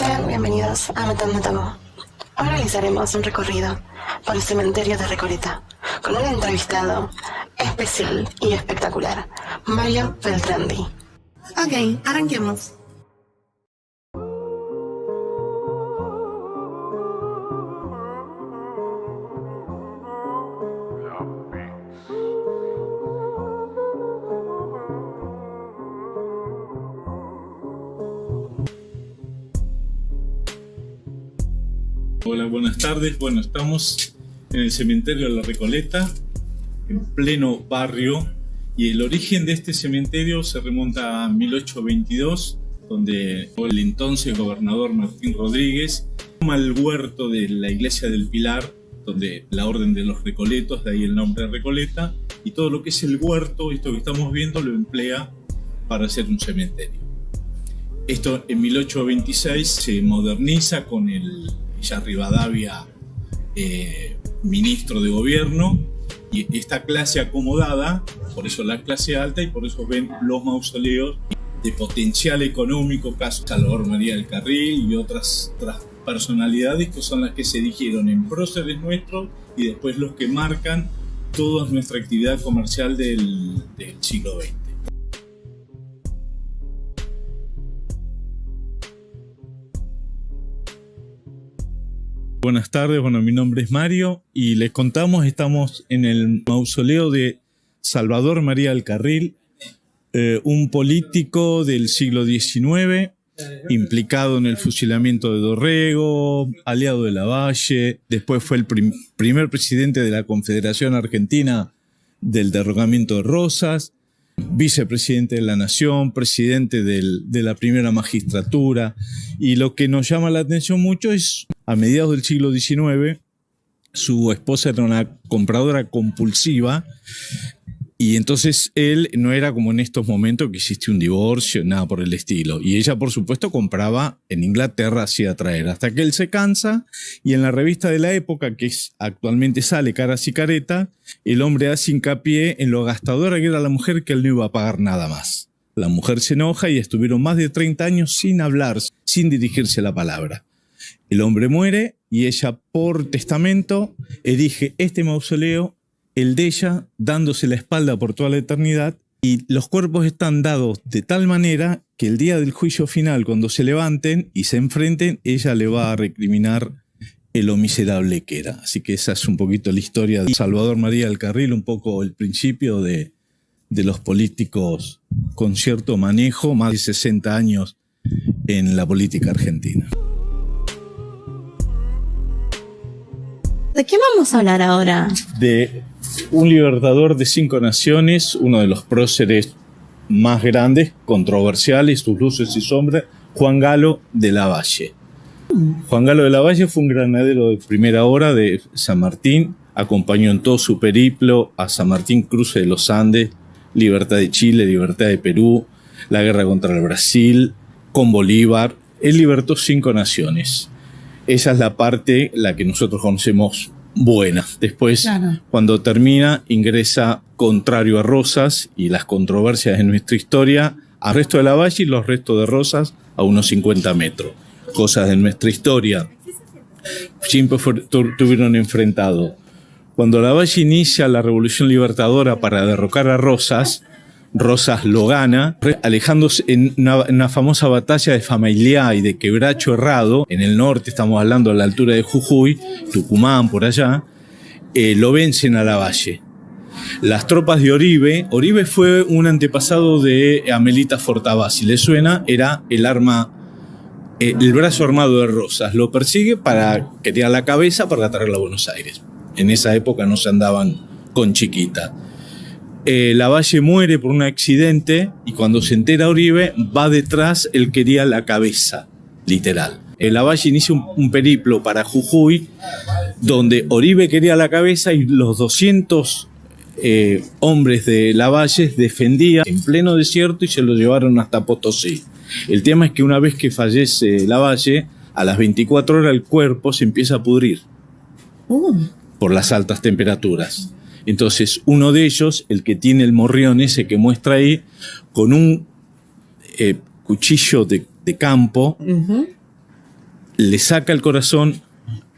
Sean bienvenidos a Matando Tabú. Hoy realizaremos un recorrido por el cementerio de Recoleta con un entrevistado especial y espectacular, Mario Beltrandi. Ok, arranquemos. Hola, buenas tardes. Bueno, estamos en el cementerio de la Recoleta, en pleno barrio, y el origen de este cementerio se remonta a 1822, donde el entonces gobernador Martín Rodríguez toma el huerto de la iglesia del Pilar, donde la orden de los Recoletos, de ahí el nombre de Recoleta, y todo lo que es el huerto, esto que estamos viendo, lo emplea para hacer un cementerio. Esto en 1826 se moderniza con el ya Rivadavia, ministro de gobierno, y esta clase acomodada, por eso la clase alta, y por eso ven los mausoleos de potencial económico, caso Salvador María del Carril y otras personalidades que son las que se erigieron en próceres nuestros y después los que marcan toda nuestra actividad comercial del siglo XX. Buenas tardes, bueno, mi nombre es Mario y les contamos, estamos en el mausoleo de Salvador María del Carril, un político del siglo XIX, implicado en el fusilamiento de Dorrego, aliado de Lavalle, después fue el primer presidente de la Confederación Argentina del derrocamiento de Rosas, vicepresidente de la Nación, presidente de la primera magistratura, y lo que nos llama la atención mucho es, a mediados del siglo XIX, su esposa era una compradora compulsiva, y entonces él no era como en estos momentos que existe un divorcio, nada por el estilo. Y ella, por supuesto, compraba en Inglaterra, hacía traer, hasta que él se cansa, y en la revista de la época, que actualmente sale Caras y Caretas, el hombre hace hincapié en lo gastadora que era la mujer, que él no iba a pagar nada más. La mujer se enoja y estuvieron más de 30 años sin hablar, sin dirigirse la palabra. El hombre muere y ella, por testamento, erige este mausoleo, el de ella, dándose la espalda por toda la eternidad, y los cuerpos están dados de tal manera que el día del juicio final, cuando se levanten y se enfrenten, ella le va a recriminar lo miserable que era. Así que esa es un poquito la historia de Salvador María del Carril, un poco el principio de los políticos con cierto manejo, más de 60 años en la política argentina. ¿De qué vamos a hablar ahora? De un libertador de 5 naciones, uno de los próceres más grandes, controversiales, sus luces y sombras, Juan Galo de Lavalle. Juan Galo de Lavalle fue un granadero de primera hora de San Martín, acompañó en todo su periplo a San Martín, cruce de los Andes, libertad de Chile, libertad de Perú, la guerra contra el Brasil, con Bolívar. Él libertó 5 naciones. Esa es la parte, la que nosotros conocemos buena. Después, claro, cuando termina, ingresa contrario a Rosas y las controversias de nuestra historia, al resto de Lavalle y los restos de Rosas a unos 50 metros. Cosas de nuestra historia siempre tuvieron enfrentado. Cuando Lavalle inicia la Revolución Libertadora para derrocar a Rosas, Rosas lo gana, alejándose en una famosa batalla de Famaillá y de Quebracho Herrado, en el norte, estamos hablando a la altura de Jujuy, Tucumán, por allá, lo vencen a Lavalle. Las tropas de Oribe fue un antepasado de Amelita Fortabá, si le suena, era el brazo armado de Rosas, lo persigue quería la cabeza para traerla a Buenos Aires. En esa época no se andaban con chiquita. Lavalle muere por un accidente y cuando se entera Oribe, va detrás, él quería la cabeza, literal. Lavalle inicia un periplo para Jujuy, donde Oribe quería la cabeza y los 200 hombres de Lavalle defendían en pleno desierto y se lo llevaron hasta Potosí. El tema es que una vez que fallece Lavalle, a las 24 horas el cuerpo se empieza a pudrir por las altas temperaturas. Entonces uno de ellos, el que tiene el morrión ese que muestra ahí, con un cuchillo de campo, le saca el corazón,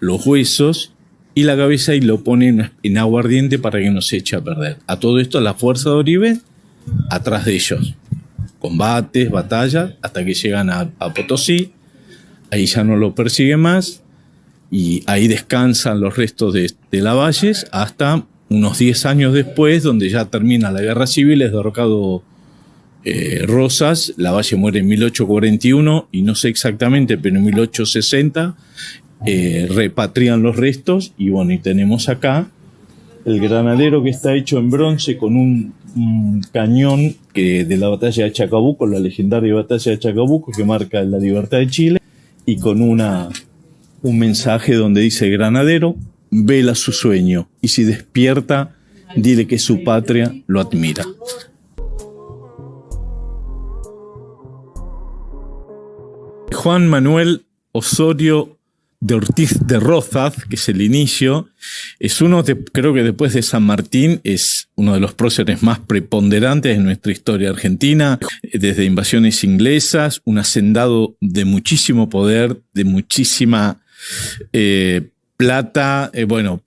los huesos y la cabeza y lo pone en aguardiente para que no se eche a perder. A todo esto la fuerza de Oribe atrás de ellos. Combates, batallas, hasta que llegan a Potosí. Ahí ya no lo persigue más y ahí descansan los restos de Lavalles hasta unos 10 años después, donde ya termina la guerra civil, es derrocado Rosas. Lavalle muere en 1841 y no sé exactamente, pero en 1860 repatrian los restos y bueno, y tenemos acá el granadero que está hecho en bronce con un cañón de la batalla de Chacabuco, la legendaria batalla de Chacabuco que marca la libertad de Chile, y con un mensaje donde dice: granadero, vela su sueño y si despierta, dile que su patria lo admira. Juan Manuel Osorio de Ortiz de Rozas, que es el inicio, es creo que después de San Martín, es uno de los próceres más preponderantes de nuestra historia argentina, desde invasiones inglesas, un hacendado de muchísimo poder, de muchísima plata,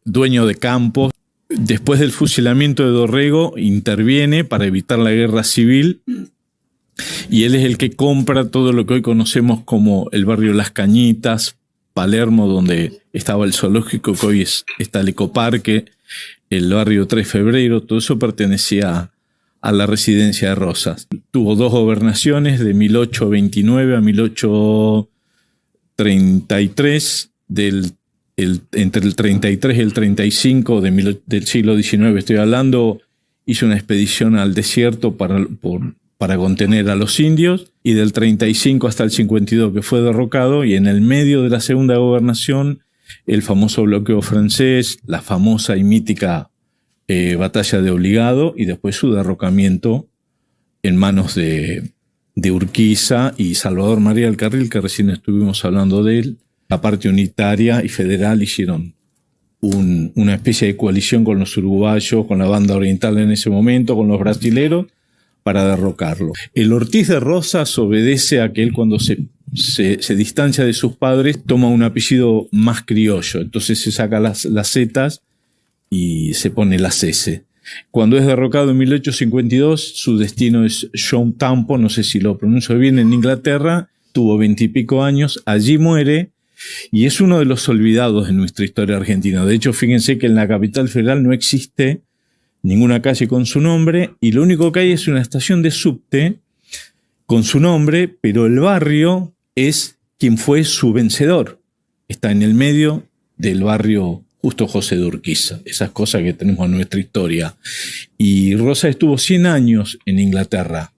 dueño de campos. Después del fusilamiento de Dorrego, interviene para evitar la guerra civil. Y él es el que compra todo lo que hoy conocemos como el barrio Las Cañitas, Palermo, donde estaba el zoológico, que hoy está el ecoparque, el barrio 3 de Febrero, todo eso pertenecía a la residencia de Rosas. Tuvo 2 gobernaciones, de 1829 a 1833, entre el 33 y el 35 del siglo XIX estoy hablando, hizo una expedición al desierto para contener a los indios, y del 35 hasta el 52 que fue derrocado, y en el medio de la segunda gobernación el famoso bloqueo francés, la famosa y mítica batalla de Obligado, y después su derrocamiento en manos de Urquiza y Salvador María del Carril, que recién estuvimos hablando de él. La parte unitaria y federal hicieron una especie de coalición con los uruguayos, con la banda oriental en ese momento, con los brasileros, para derrocarlo. El Ortiz de Rozas obedece a que él, cuando se distancia de sus padres, toma un apellido más criollo. Entonces se saca las zetas y se pone las S. Cuando es derrocado en 1852, su destino es Southampton, no sé si lo pronuncio bien, en Inglaterra. Tuvo 20 y pico años, allí muere, y es uno de los olvidados de nuestra historia argentina. De hecho, fíjense que en la capital federal no existe ninguna calle con su nombre, y lo único que hay es una estación de subte con su nombre, pero el barrio es quien fue su vencedor. Está en el medio del barrio Justo José de Urquiza, esas cosas que tenemos en nuestra historia. Y Rosa estuvo 100 años en Inglaterra,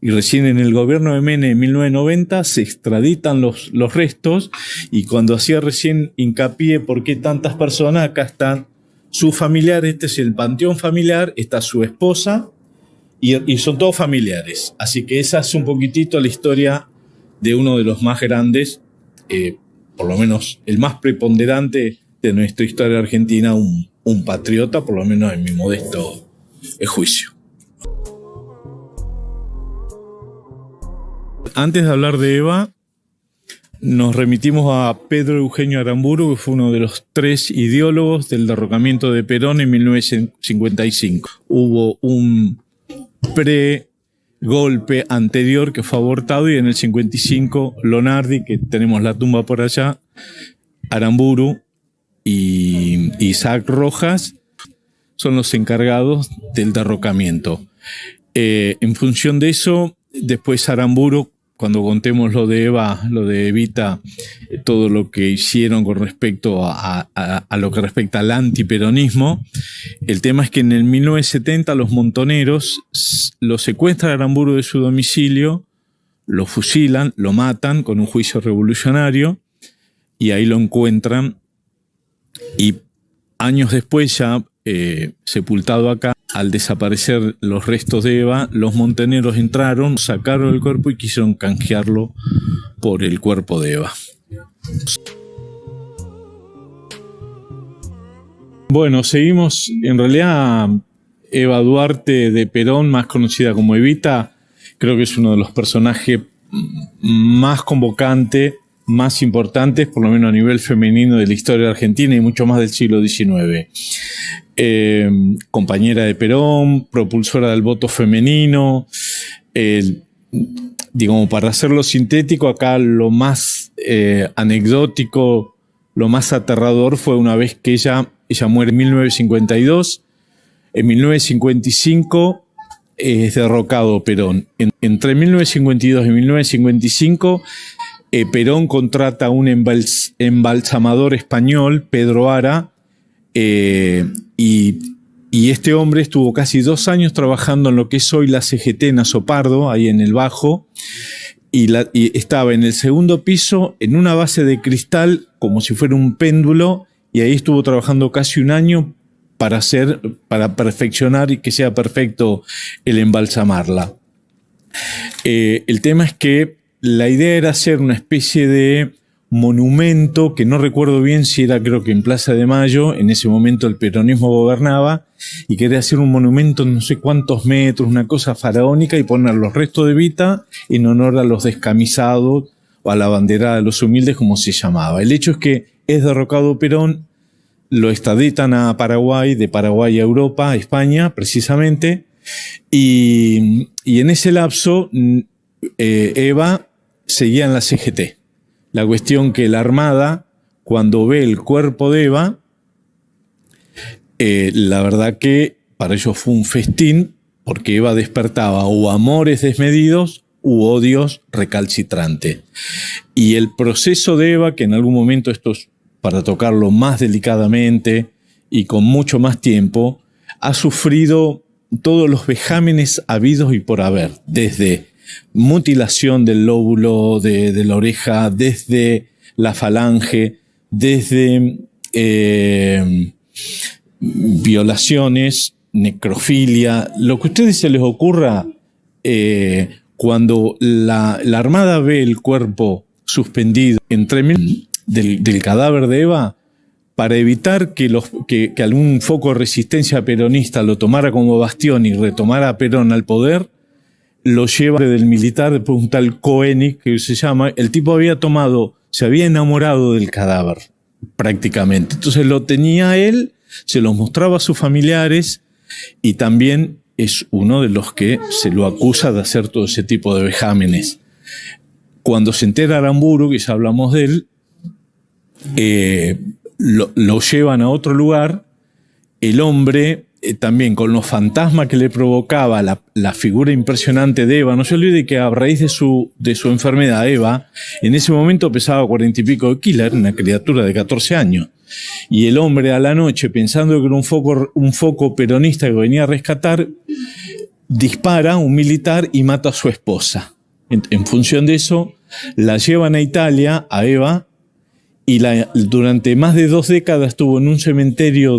y recién en el gobierno de Menem en 1990 se extraditan los restos, y cuando hacía recién hincapié por qué tantas personas, acá están sus familiares, este es el panteón familiar, está su esposa, y son todos familiares. Así que esa es un poquitito la historia de uno de los más grandes, por lo menos el más preponderante de nuestra historia argentina, un patriota, por lo menos en mi modesto juicio. Antes de hablar de Eva, nos remitimos a Pedro Eugenio Aramburu, que fue uno de los 3 ideólogos del derrocamiento de Perón en 1955. Hubo un pre-golpe anterior que fue abortado, y en el 55 Lonardi, que tenemos la tumba por allá, Aramburu y Isaac Rojas son los encargados del derrocamiento. En función de eso, después Aramburu, cuando contemos lo de Eva, lo de Evita, todo lo que hicieron con respecto a lo que respecta al antiperonismo, el tema es que en el 1970 los montoneros lo secuestran a Aramburu de su domicilio, lo fusilan, lo matan con un juicio revolucionario, y ahí lo encuentran, y años después, ya sepultado acá, al desaparecer los restos de Eva, los montoneros entraron, sacaron el cuerpo y quisieron canjearlo por el cuerpo de Eva. Bueno, seguimos. En realidad, Eva Duarte de Perón, más conocida como Evita, creo que es uno de los personajes más convocantes más importantes, por lo menos a nivel femenino, de la historia argentina y mucho más del siglo XIX. Compañera de Perón, propulsora del voto femenino. Digamos, para hacerlo sintético, acá lo más anecdótico, lo más aterrador fue una vez que ella muere en 1952. En 1955 es derrocado Perón. Entre 1952 y 1955, Perón contrata a un embalsamador español, Pedro Ara, y este hombre estuvo casi 2 años trabajando en lo que es hoy la CGT en Azopardo, ahí en el Bajo, y estaba en el segundo piso, en una base de cristal, como si fuera un péndulo, y ahí estuvo trabajando casi 1 año para perfeccionar y que sea perfecto el embalsamarla. El tema es que la idea era hacer una especie de monumento, que no recuerdo bien si era, creo que en Plaza de Mayo, en ese momento el peronismo gobernaba, y quería hacer un monumento no sé cuántos metros, una cosa faraónica, y poner los restos de Evita en honor a los descamisados o a la bandera de los humildes, como se llamaba. El hecho es que es derrocado Perón, lo extraditan a Paraguay, de Paraguay a Europa, a España precisamente, y en ese lapso Eva seguía en la CGT. La cuestión que la Armada, cuando ve el cuerpo de Eva, la verdad que para ellos fue un festín, porque Eva despertaba o amores desmedidos u odios recalcitrantes. Y el proceso de Eva, que en algún momento esto es para tocarlo más delicadamente y con mucho más tiempo, ha sufrido todos los vejámenes habidos y por haber, desde mutilación del lóbulo de la oreja, desde la falange, desde violaciones, necrofilia, lo que a ustedes se les ocurra. Cuando la Armada ve el cuerpo suspendido del cadáver de Eva, para evitar que algún foco de resistencia peronista lo tomara como bastión y retomara a Perón al poder, lo lleva del militar, después un tal Koenig, que se llama, el tipo se había enamorado del cadáver, prácticamente. Entonces lo tenía él, se lo mostraba a sus familiares, y también es uno de los que se lo acusa de hacer todo ese tipo de vejámenes. Cuando se entera Aramburu, que ya hablamos de él, lo llevan a otro lugar. El hombre, también con los fantasmas que le provocaba la figura impresionante de Eva, no se olvide que a raíz de su enfermedad, Eva en ese momento pesaba 40 y pico de kilos, era una criatura de 14 años. Y el hombre a la noche, pensando que era un foco peronista que venía a rescatar, dispara a un militar y mata a su esposa. En función de eso, la llevan a Italia, a Eva, y durante más de 2 décadas estuvo en un cementerio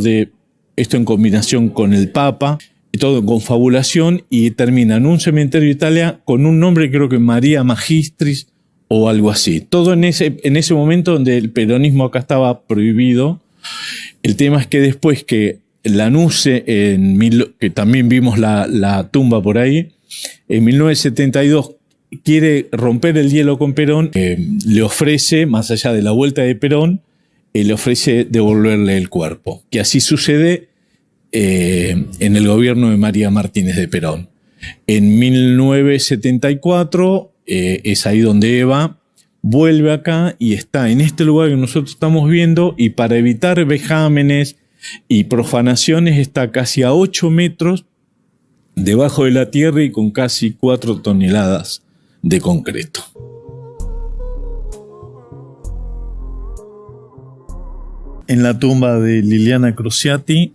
esto en combinación con el Papa, y todo en confabulación, y termina en un cementerio de Italia con un nombre, creo que María Magistris o algo así. Todo en ese momento donde el peronismo acá estaba prohibido. El tema es que después que Lanuse, que también vimos la tumba por ahí, en 1972 quiere romper el hielo con Perón, le ofrece, más allá de la vuelta de Perón, le ofrece devolverle el cuerpo. Que así sucede en el gobierno de María Martínez de Perón. En 1974 es ahí donde Eva vuelve acá y está en este lugar que nosotros estamos viendo, y para evitar vejámenes y profanaciones está casi a 8 metros debajo de la tierra y con casi 4 toneladas de concreto. En la tumba de Liliana Crociati,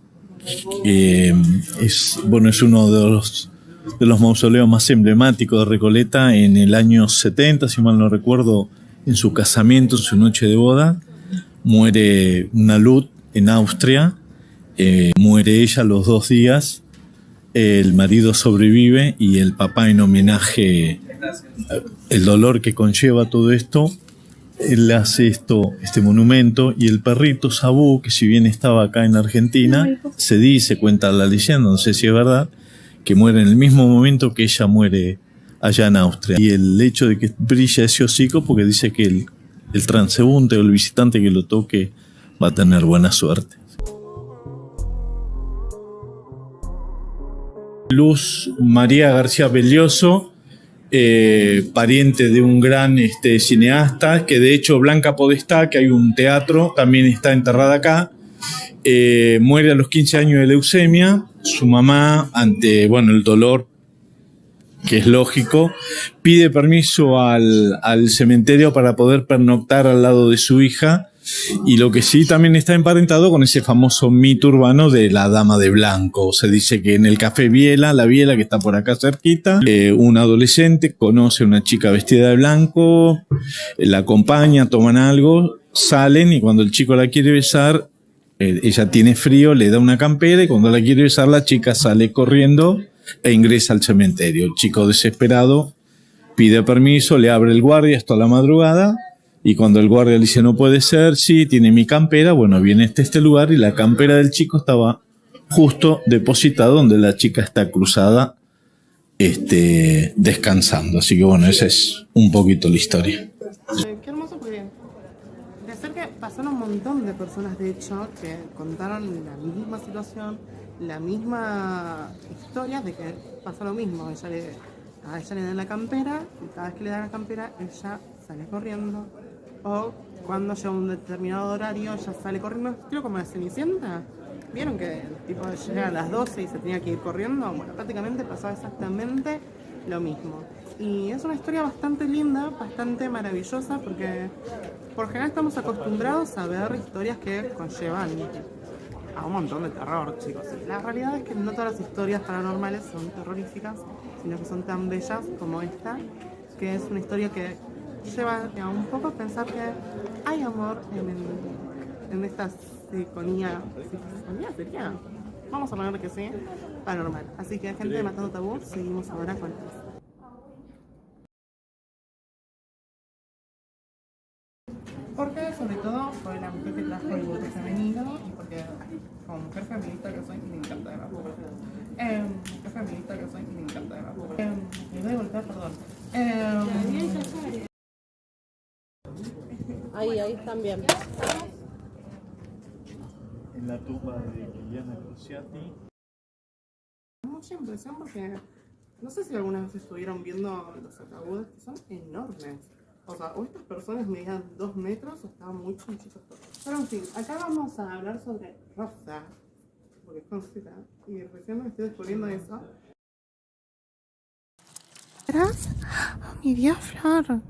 es uno de los mausoleos más emblemáticos de Recoleta. En el año 70, si mal no recuerdo, en su casamiento, en su noche de boda, muere una Luz en Austria, muere ella a los 2 días, el marido sobrevive, y el papá, en homenaje el dolor que conlleva todo esto, él hace este monumento, y el perrito Sabú, que si bien estaba acá en Argentina, se cuenta la leyenda, no sé si es verdad, que muere en el mismo momento que ella muere allá en Austria. Y el hecho de que brilla ese hocico, porque dice que el transeúnte o el visitante que lo toque va a tener buena suerte. Luz María García Belloso, pariente de un gran cineasta, que de hecho Blanca Podestá, que hay un teatro, también está enterrada acá. Muere a los 15 años de leucemia. Su mamá, ante el dolor, que es lógico, pide permiso al cementerio para poder pernoctar al lado de su hija, y lo que sí también está emparentado con ese famoso mito urbano de la dama de blanco. Se dice que en el café Biela, la Biela, que está por acá cerquita, un adolescente conoce a una chica vestida de blanco, la acompaña, toman algo, salen, y cuando el chico la quiere besar, ella tiene frío, le da una campera, y cuando la quiere besar, la chica sale corriendo e ingresa al cementerio. El chico, desesperado, pide permiso, le abre el guardia hasta la madrugada, y cuando el guardia le dice no puede ser, sí, tiene mi campera, viene este lugar, y la campera del chico estaba justo depositada donde la chica está cruzada, descansando. Así que esa es un poquito la historia. Qué hermoso, porque de ser que pasaron un montón de personas, de hecho, que contaron la misma situación, la misma historia, de que pasa lo mismo. A ella le dan la campera, y cada vez que le dan la campera, ella sale corriendo. O cuando llega un determinado horario, ella sale corriendo, creo como la Cenicienta. ¿Vieron que el tipo llega a las 12 y se tenía que ir corriendo? Prácticamente pasaba exactamente lo mismo. Y es una historia bastante linda, bastante maravillosa, porque por general estamos acostumbrados a ver historias que conllevan a un montón de terror, chicos. Y la realidad es que no todas las historias paranormales son terroríficas, sino que son tan bellas como esta, que es una historia que lleva a un poco a pensar que hay amor en esta psiconía sería, vamos a poner que sí, paranormal. Así que, gente de Matando Tabú, seguimos ahora con porque sobre todo fue la mujer que trajo el voto femenino, y porque como mujer feminista que soy, me encanta de la mujer. Mujer feminista que soy, me encanta de la mujer. Me voy a golpear, perdón. Ahí también. En la tumba de Liliana Cruciati. Mucha impresión, porque no sé si alguna vez estuvieron viendo los ataúdes, que son enormes. O sea, o estas personas medían 2 metros o estaban muy chiquitos. Pero en fin, acá vamos a hablar sobre Rosa, porque es conocida, y recién me estoy descubriendo eso. ¿Verás? Oh, mi Dios, Flor.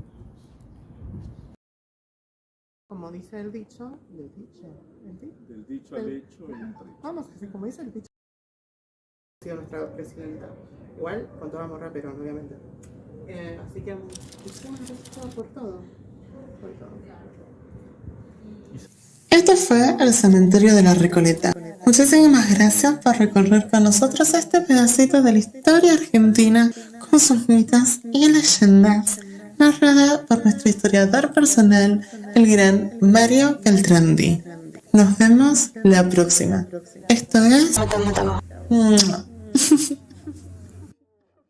Como dice el dicho, del dicho al hecho, vamos a decir, como dice el dicho, ha sido nuestra presidenta. Igual, con todo amor rapero, obviamente. Así que, muchísimas gracias por todo. Esto fue el cementerio de la Recoleta. Muchísimas gracias por recorrer con nosotros este pedacito de la historia argentina, con sus mitos y leyendas, narrada por nuestro historiador personal, el gran Mario Beltrandi. Nos vemos la próxima. Esto es... Matando Tabú.